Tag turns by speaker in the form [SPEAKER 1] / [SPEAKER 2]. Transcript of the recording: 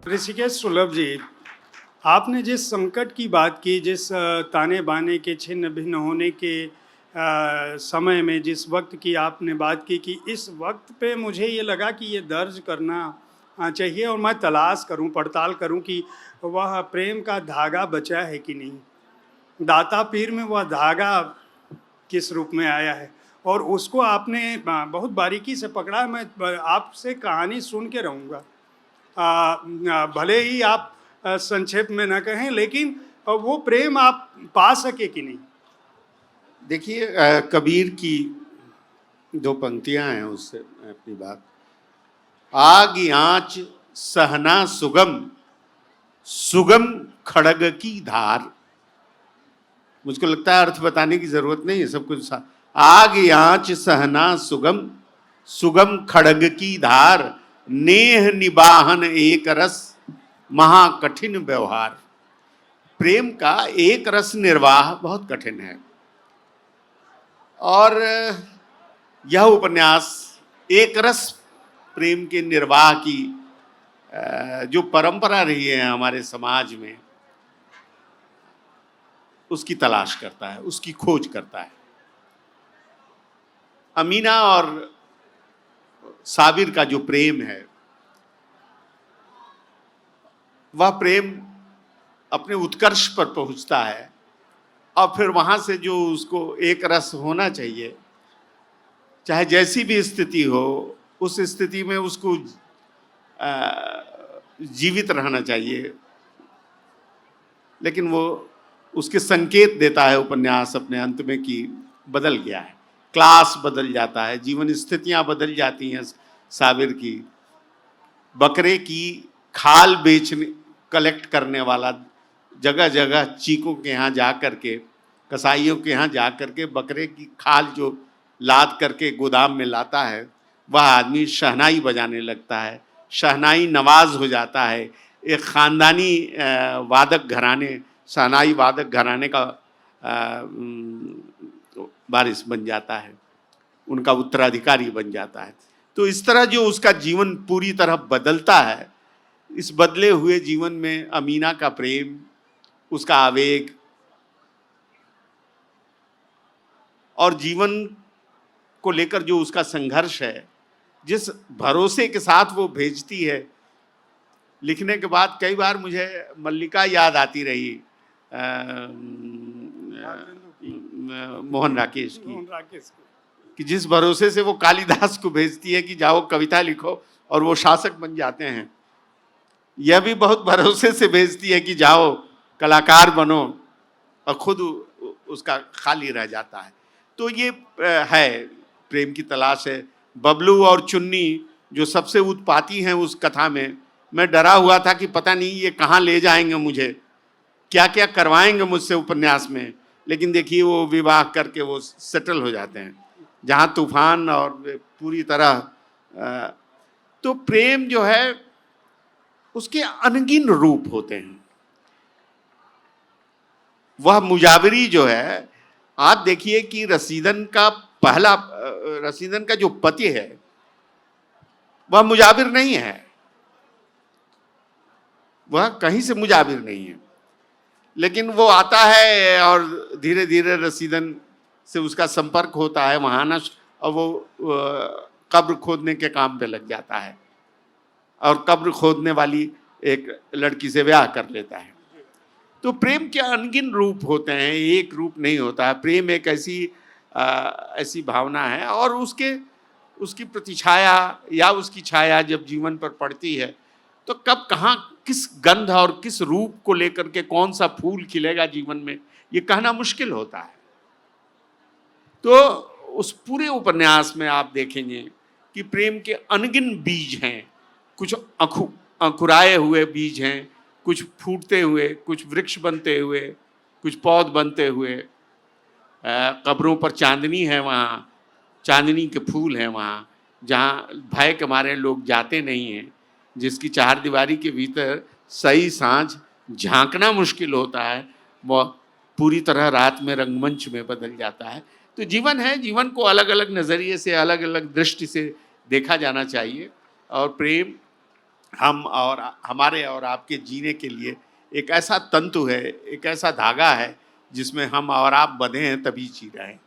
[SPEAKER 1] ऋषिकेश सुलभ जी, आपने जिस संकट की बात की, जिस ताने-बाने के छिन्न-भिन्न होने के समय में जिस वक़्त की आपने बात की कि इस वक़्त पे मुझे ये लगा कि ये दर्ज करना चाहिए और मैं तलाश करूँ, पड़ताल करूँ कि वह प्रेम का धागा बचा है कि नहीं। दाता पीर में वह धागा किस रूप में आया है और उसको आपने बहुत बारीकी से पकड़ा है। मैं आपसे कहानी सुन के रहूँगा। भले ही आप संक्षेप में ना कहें, लेकिन वो प्रेम आप पा सके कि नहीं?
[SPEAKER 2] देखिए, कबीर की दो पंक्तियां हैं, उससे मैं अपनी बात। आग आंच सहना सुगम, सुगम खड़ग की धार। मुझको लगता है अर्थ बताने की जरूरत नहीं है, सब कुछ आग आंच सहना सुगम, सुगम खड़ग की धार, नेह निबाहन एक रस, महाकठिन व्यवहार। प्रेम का एक रस निर्वाह बहुत कठिन है। और यह उपन्यास एक रस प्रेम के निर्वाह की जो परंपरा रही है हमारे समाज में, उसकी तलाश करता है, उसकी खोज करता है। अमीना और साबिर का जो प्रेम है, वह प्रेम अपने उत्कर्ष पर पहुंचता है और फिर वहां से जो उसको एक रस होना चाहिए, चाहे जैसी भी स्थिति हो, उस स्थिति में उसको जीवित रहना चाहिए। लेकिन वो उसके संकेत देता है उपन्यास अपने अंत में कि बदल गया है, क्लास बदल जाता है, जीवन स्थितियां बदल जाती हैं। साबिर की बकरे की खाल बेचने कलेक्ट करने वाला, जगह जगह चीकों के यहाँ जा करके, कसाईयों के यहाँ जा करके बकरे की खाल जो लाद करके गोदाम में लाता है, वह आदमी शहनाई बजाने लगता है, शहनाई नवाज हो जाता है। एक ख़ानदानी वादक घराने, शहनाई वादक घराने का वारिस बन जाता है, उनका उत्तराधिकारी बन जाता है। तो इस तरह जो उसका जीवन पूरी तरह बदलता है, इस बदले हुए जीवन में अमीना का प्रेम, उसका आवेग और जीवन को लेकर जो उसका संघर्ष है, जिस भरोसे के साथ वो भेजती है। लिखने के बाद कई बार मुझे मल्लिका याद आती रही, मोहन राकेश की, कि जिस भरोसे से वो कालिदास को भेजती है कि जाओ कविता लिखो, और वो शासक बन जाते हैं। यह भी बहुत भरोसे से भेजती है कि जाओ कलाकार बनो, और खुद उसका खाली रह जाता है। तो ये है प्रेम की तलाश है। बबलू और चुन्नी जो सबसे उत्पाती हैं उस कथा में, मैं डरा हुआ था कि पता नहीं ये कहाँ ले जाएंगे मुझे, क्या क्या करवाएंगे मुझसे उपन्यास में। लेकिन देखिए, वो विवाह करके वो सेटल हो जाते हैं, जहाँ तूफान और पूरी तरह। तो प्रेम जो है उसके अनगिन रूप होते हैं। वह मुजावरी जो है, आप देखिए कि रसीदन का जो पति है वह मुजाविर नहीं है, वह कहीं से मुजाविर नहीं है। लेकिन वो आता है और धीरे धीरे रसीदन से उसका संपर्क होता है वहाँ ना, और वो कब्र खोदने के काम पे लग जाता है और कब्र खोदने वाली एक लड़की से ब्याह कर लेता है। तो प्रेम के अनगिन रूप होते हैं, एक रूप नहीं होता है। प्रेम एक ऐसी भावना है, और उसकी प्रतिछाया या उसकी छाया जब जीवन पर पड़ती है, तो कब कहाँ किस गंध और किस रूप को लेकर के कौन सा फूल खिलेगा जीवन में, ये कहना मुश्किल होता है। तो उस पूरे उपन्यास में आप देखेंगे कि प्रेम के अनगिन बीज हैं। कुछ अंकुराए हुए बीज हैं, कुछ फूटते हुए, कुछ वृक्ष बनते हुए, कुछ पौध बनते हुए। कब्रों पर चांदनी है, वहाँ चांदनी के फूल हैं, वहाँ जहाँ भय के मारे लोग जाते नहीं हैं, जिसकी चार दीवारी के भीतर सही सांझ झांकना मुश्किल होता है, वह पूरी तरह रात में रंगमंच में बदल जाता है। तो जीवन है, जीवन को अलग अलग नज़रिए से, अलग अलग दृष्टि से देखा जाना चाहिए। और प्रेम हम और हमारे और आपके जीने के लिए एक ऐसा तंतु है, एक ऐसा धागा है जिसमें हम और आप बंधे हैं, तभी जी रहे हैं।